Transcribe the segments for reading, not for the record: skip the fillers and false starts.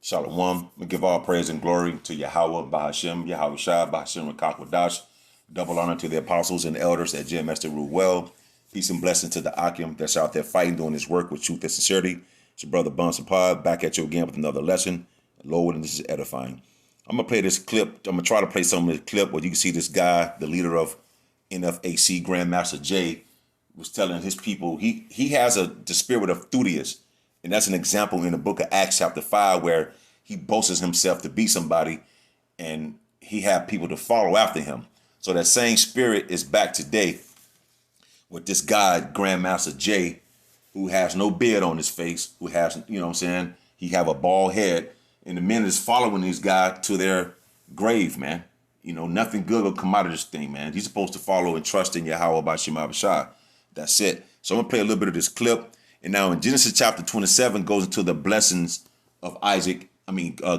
Shalom. We give all praise and glory to Yahweh, Bahashem, Yahweh Shai, Bahashem, Rakakwadash. Double honor to the apostles and elders at GMS that rule well. Peace and blessing to the Akim that's out there fighting, doing his work with truth and sincerity. It's your brother Bon Sapad back at you again with another lesson. Lord, and this is edifying. I'm going to play this clip. I'm going to try to play some of the clip where you can see this guy, the leader of NFAC, Grandmaster Jay, was telling his people he has the spirit of Theudius. And that's an example in the book of Acts chapter 5 where he boasts himself to be somebody and he had people to follow after him. So that same spirit is back today with this guy, Grandmaster Jay, who has no beard on his face, who has, you know what I'm saying, he have a bald head, and the men is following these guys to their grave, man. You know, nothing good will come out of this thing, man. You're supposed to follow and trust in Yahweh Bashim Abishai. That's it. So I'm going to play a little bit of this clip. And now in Genesis chapter 27 goes into the blessings of Isaac.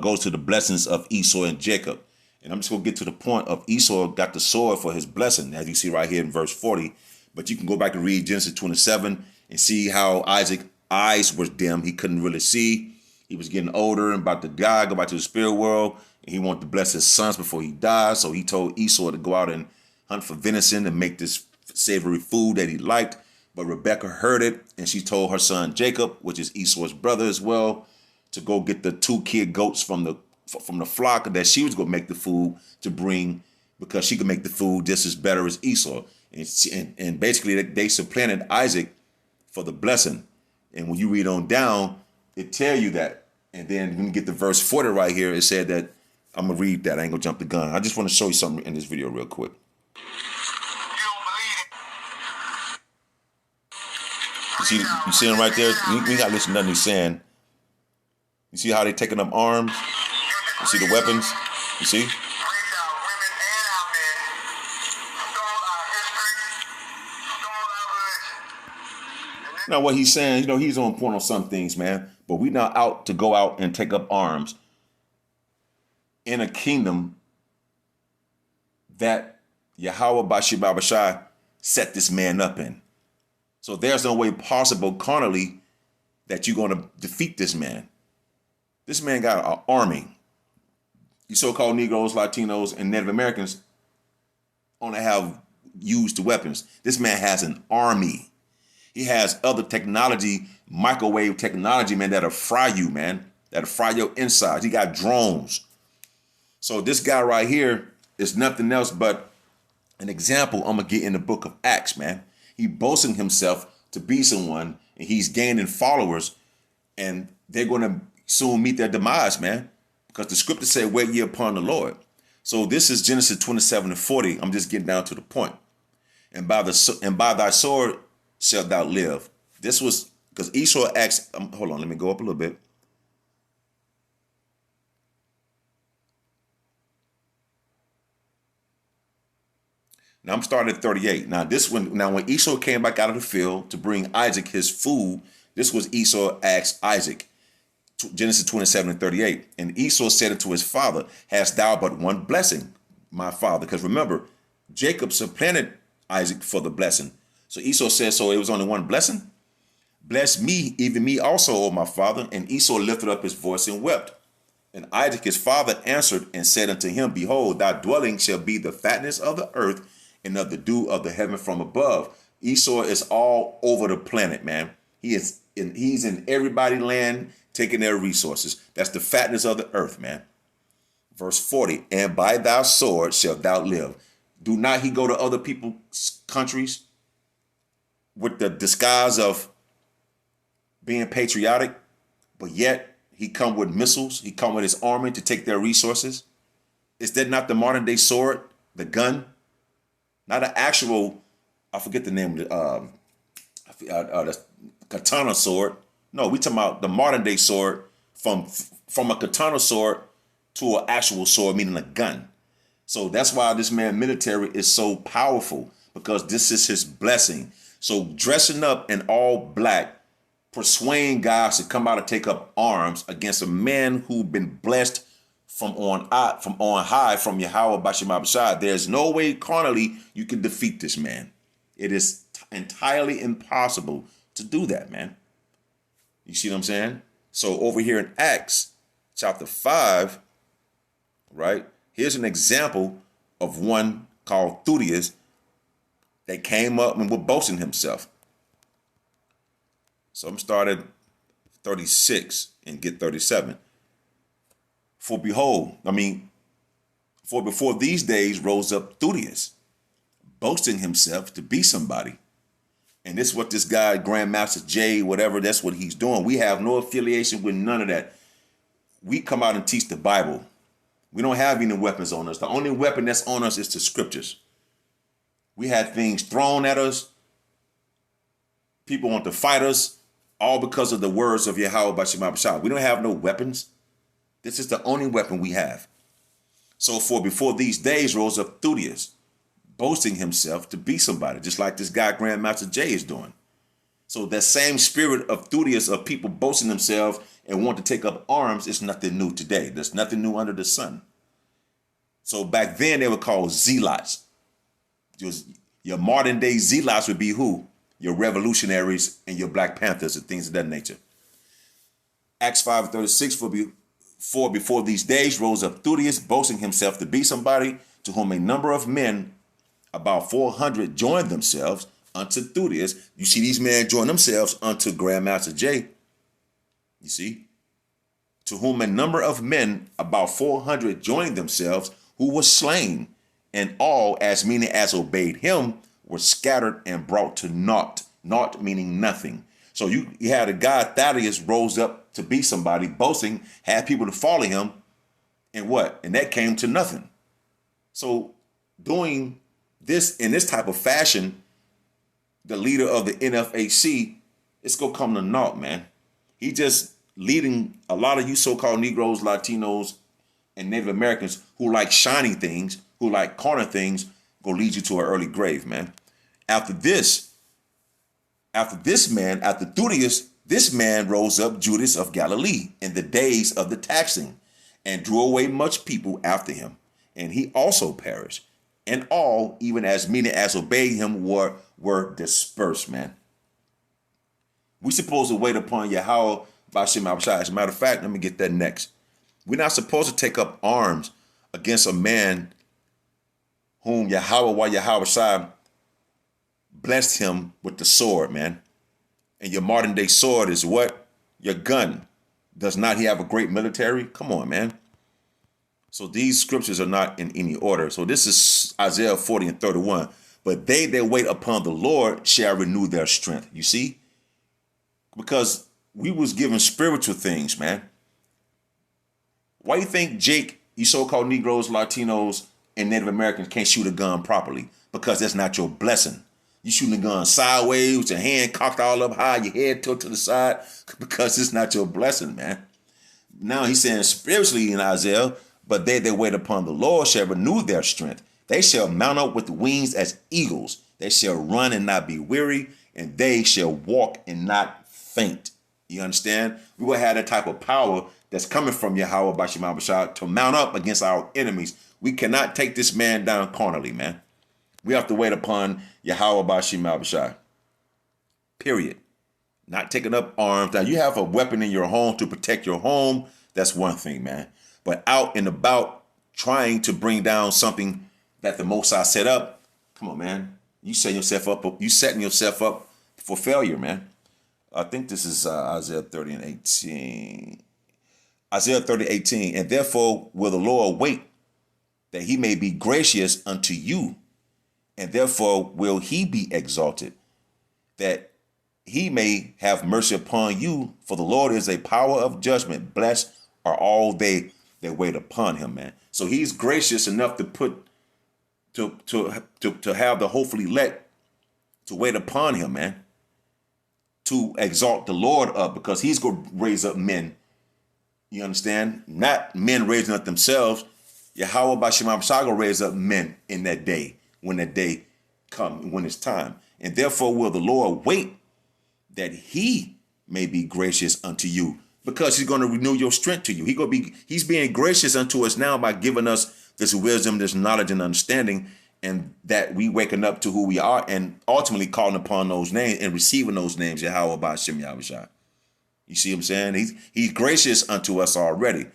Goes to the blessings of Esau and Jacob. And I'm just going to get to the point of Esau got the sword for his blessing, as you see right here in verse 40. But you can go back and read Genesis 27 and see how Isaac's eyes were dim. He couldn't really see. He was getting older and about to die, go back to the spirit world. And he wanted to bless his sons before he died. So he told Esau to go out and hunt for venison and make this savory food that he liked. But Rebekah heard it, and she told her son Jacob, which is Esau's brother as well, to go get the 2 kid goats from the flock that she was going to make the food to bring, because she could make the food just as better as Esau. And basically they supplanted Isaac for the blessing. And when you read on down, it tell you that. And then when you get to verse 40 right here, it said that, I'm going to read that. I ain't going to jump the gun. I just want to show you something in this video real quick. You see him right there? We got to listen to nothing he's saying. You see how they taking up arms? You see the weapons? You see? Now what he's saying, you know, he's on point on some things, man. But we not out to go out and take up arms in a kingdom that Yahweh Bashib Abishai set this man up in. So there's no way possible carnally that you're going to defeat this man. This man got an army. You so-called Negroes, Latinos, and Native Americans only have used the weapons. This man has an army. He has other technology, microwave technology, man, that'll fry you, man. That'll fry your insides. He got drones. So this guy right here is nothing else but an example I'm going to get in the book of Acts, man. He boasting himself to be someone, and he's gaining followers, and they're going to soon meet their demise, man, because the scripture said, wait ye upon the Lord. So this is Genesis 27 and 40. I'm just getting down to the point. And by thy sword shalt thou live. This was because Esau asked, hold on, let me go up a little bit. Now I'm starting at 38. Now when Esau came back out of the field to bring Isaac his food, this was Esau asked Isaac, Genesis 27 and 38. And Esau said unto his father, hast thou but one blessing, my father? Because remember, Jacob supplanted Isaac for the blessing. So Esau said, so it was only one blessing? Bless me, even me also, O my father. And Esau lifted up his voice and wept. And Isaac his father answered and said unto him, behold, thy dwelling shall be the fatness of the earth and of the dew of the heaven from above. Esau is all over the planet, man. He's in everybody's land, taking their resources. That's the fatness of the earth, man. Verse 40, and by thy sword shalt thou live. Do not he go to other people's countries with the disguise of being patriotic, but yet he come with missiles, he come with his army to take their resources? Is that not the modern day sword, the gun? Not an actual, I forget the name of the katana sword. No, we talking about the modern day sword, from a katana sword to an actual sword, meaning a gun. So that's why this man military is so powerful, because this is his blessing. So dressing up in all black, persuading guys to come out and take up arms against a man who've been blessed from on high from Yahweh Bashim Abishai. There's no way carnally you can defeat this man. It is entirely impossible to do that, man. You see what I'm saying? So over here in Acts chapter 5, right? Here's an example of one called Theudius that came up and was boasting himself. So I'm started 36 and get 37. For before these days rose up Theudius, boasting himself to be somebody. And this is what this guy, Grandmaster J, whatever, that's what he's doing. We have no affiliation with none of that. We come out and teach the Bible. We don't have any weapons on us. The only weapon that's on us is the scriptures. We had things thrown at us. People want to fight us, all because of the words of Yahweh Bashim Abishai. We don't have no weapons. This is the only weapon we have. So for before these days rose up Theudius, boasting himself to be somebody, just like this guy Grandmaster J is doing. So that same spirit of Theudius, of people boasting themselves and want to take up arms, is nothing new today. There's nothing new under the sun. So back then they were called zealots. Your modern day zealots would be who? Your revolutionaries and your Black Panthers and things of that nature. Acts 5:36, for before these days rose up Theudius, boasting himself to be somebody, to whom a number of men, about 400, joined themselves unto Theudius. You see these men join themselves unto Grandmaster J. You see? To whom a number of men, about 400, joined themselves, who were slain, and all, as many as obeyed him, were scattered and brought to naught. Naught meaning nothing. So you had a guy, Thaddeus, rose up to be somebody, boasting, had people to follow him, and what? And that came to nothing. So doing this in this type of fashion, the leader of the NFAC, it's going to come to naught, man. He just leading a lot of you so-called Negroes, Latinos, and Native Americans who like shiny things, who like corner things, going to lead you to an early grave, man. After Theudius, this man rose up Judas of Galilee in the days of the taxing, and drew away much people after him. And he also perished. And all, even as many as obeyed him, were dispersed, man. We supposed to wait upon Yahweh Bashim Abishai. As a matter of fact, let me get that next. We're not supposed to take up arms against a man whom Yahweh Shai blessed him with the sword, man. And your modern day sword is what? Your gun. Does not he have a great military? Come on, man. So these scriptures are not in any order. So this is Isaiah 40:31. But they that wait upon the Lord shall renew their strength. You see? Because we was given spiritual things, man. Why you think Jake, you so-called Negroes, Latinos, and Native Americans can't shoot a gun properly? Because that's not your blessing. You shooting a gun sideways with your hand cocked all up high, your head tilted to the side, because it's not your blessing, man. Now he's saying spiritually in Isaiah, but they that wait upon the Lord shall renew their strength. They shall mount up with wings as eagles. They shall run and not be weary, and they shall walk and not faint. You understand? We will have that type of power that's coming from Yahweh Bashim Abishai to mount up against our enemies. We cannot take this man down carnally, man. We have to wait upon Yahweh Bashim Abishai. Period. Not taking up arms. Now, you have a weapon in your home to protect your home. That's one thing, man. But out and about trying to bring down something that the Most High set up, come on, man. You setting yourself up for failure, man. I think this is Isaiah 30:18. Isaiah 30:18. And therefore will the Lord wait, that he may be gracious unto you. And therefore will he be exalted, that he may have mercy upon you. For the Lord is a power of judgment. Blessed are all they that wait upon him, man. So he's gracious enough to have the hopefully elect to wait upon him, man. To exalt the Lord up, because he's going to raise up men. You understand? Not men raising up themselves. Yahweh Bashim Abishai will raise up men in that day, when that day comes, when it's time. And therefore will the Lord wait, that he may be gracious unto you, because he's going to renew your strength to you. He's being gracious unto us now by giving us this wisdom, this knowledge and understanding, and that we waking up to who we are and ultimately calling upon those names and receiving those names, Yahweh Bashim Yahushua. You see what I'm saying? He's gracious unto us already.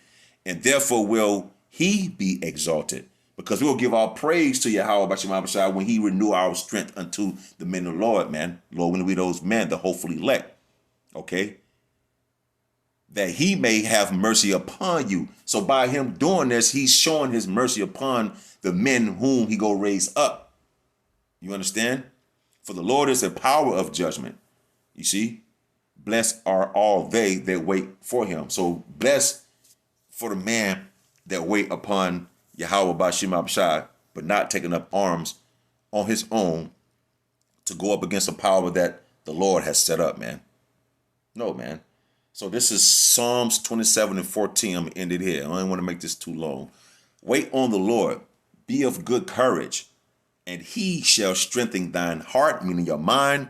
and therefore will he be exalted. Because we will give our praise to Yahweh Bashim Abishai when he renew our strength unto the men of the Lord, man. Lord, when we those men, the hopefully elect. Okay? That he may have mercy upon you. So by him doing this, he's showing his mercy upon the men whom he go raise up. You understand? For the Lord is a power of judgment. You see? Blessed are all they that wait for him. So blessed for the man that wait upon Yahweh Bashim Abishai, but not taking up arms on his own to go up against a power that the Lord has set up, man. No, man. So this is Psalms 27 and 14. I'm going to end it here. I don't want to make this too long. Wait on the Lord. Be of good courage, and he shall strengthen thine heart, meaning your mind.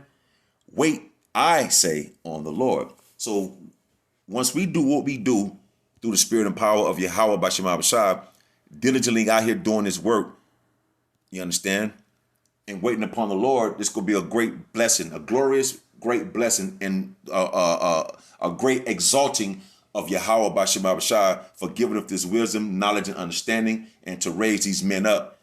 Wait, I say, on the Lord. So once we do what we do through the spirit and power of Yahweh Bashim Abishai, diligently out here doing this work, you understand, and waiting upon the Lord, this could be a great blessing, a glorious, great blessing, and a great exalting of Yahweh Bashim Abishai for giving us this wisdom, knowledge, and understanding, and to raise these men up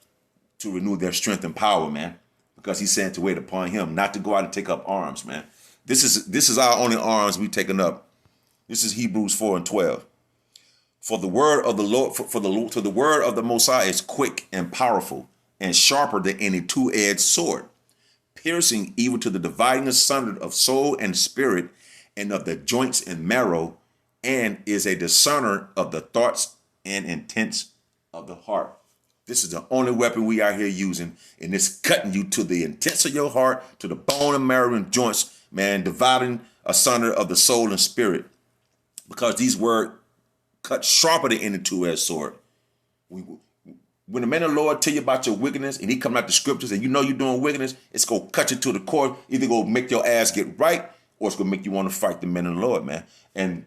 to renew their strength and power, man. Because he's saying to wait upon him, not to go out and take up arms, man. This is our only arms we taken up. This is Hebrews 4 and 12. For the word of the Lord, for the word of the Most High is quick and powerful and sharper than any two-edged sword, piercing even to the dividing asunder of soul and spirit and of the joints and marrow, and is a discerner of the thoughts and intents of the heart. This is the only weapon we are here using, and it's cutting you to the intents of your heart, to the bone and marrow and joints, man, dividing asunder of the soul and spirit, because these words cut sharper than any two-edged sword. When the man of the Lord tell you about your wickedness and he come out the scriptures and you know you're doing wickedness, it's going to cut you to the core. Either going to make your ass get right or it's going to make you want to fight the men of the Lord, man. And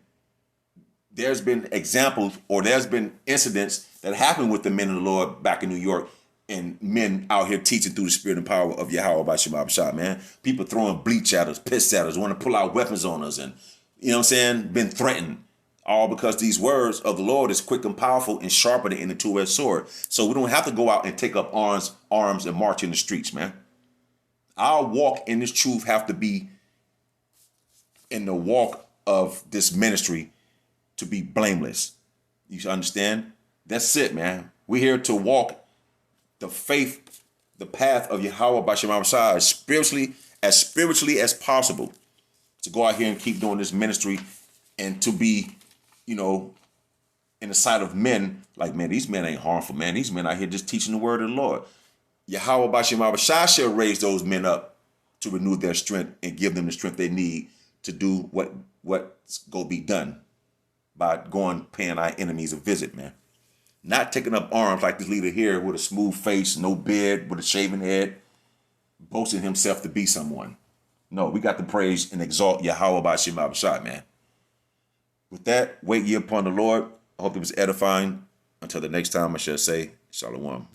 there's been examples or there's been incidents that happened with the men of the Lord back in New York and men out here teaching through the spirit and power of Yahweh Bashim Abishai, man. People throwing bleach at us, piss at us, want to pull out weapons on us and, you know what I'm saying, been threatened. All because these words of the Lord is quick and powerful and sharper than any two-edged sword. So we don't have to go out and take up arms and march in the streets, man. Our walk in this truth have to be in the walk of this ministry to be blameless. You understand? That's it, man. We're here to walk the faith, the path of Yahweh Bashim Abishai as spiritually as possible. To go out here and keep doing this ministry and to be, you know, in the sight of men, like, man, these men ain't harmful, man. These men out here just teaching the word of the Lord. Yahweh Bashim Abishai shall raise those men up to renew their strength and give them the strength they need to do what's going to be done by paying our enemies a visit, man. Not taking up arms like this leader here with a smooth face, no beard, with a shaven head, boasting himself to be someone. No, we got to praise and exalt Yahweh Bashim Abishai, man. With that, wait ye upon the Lord. I hope it was edifying. Until the next time, I shall say, Shalom.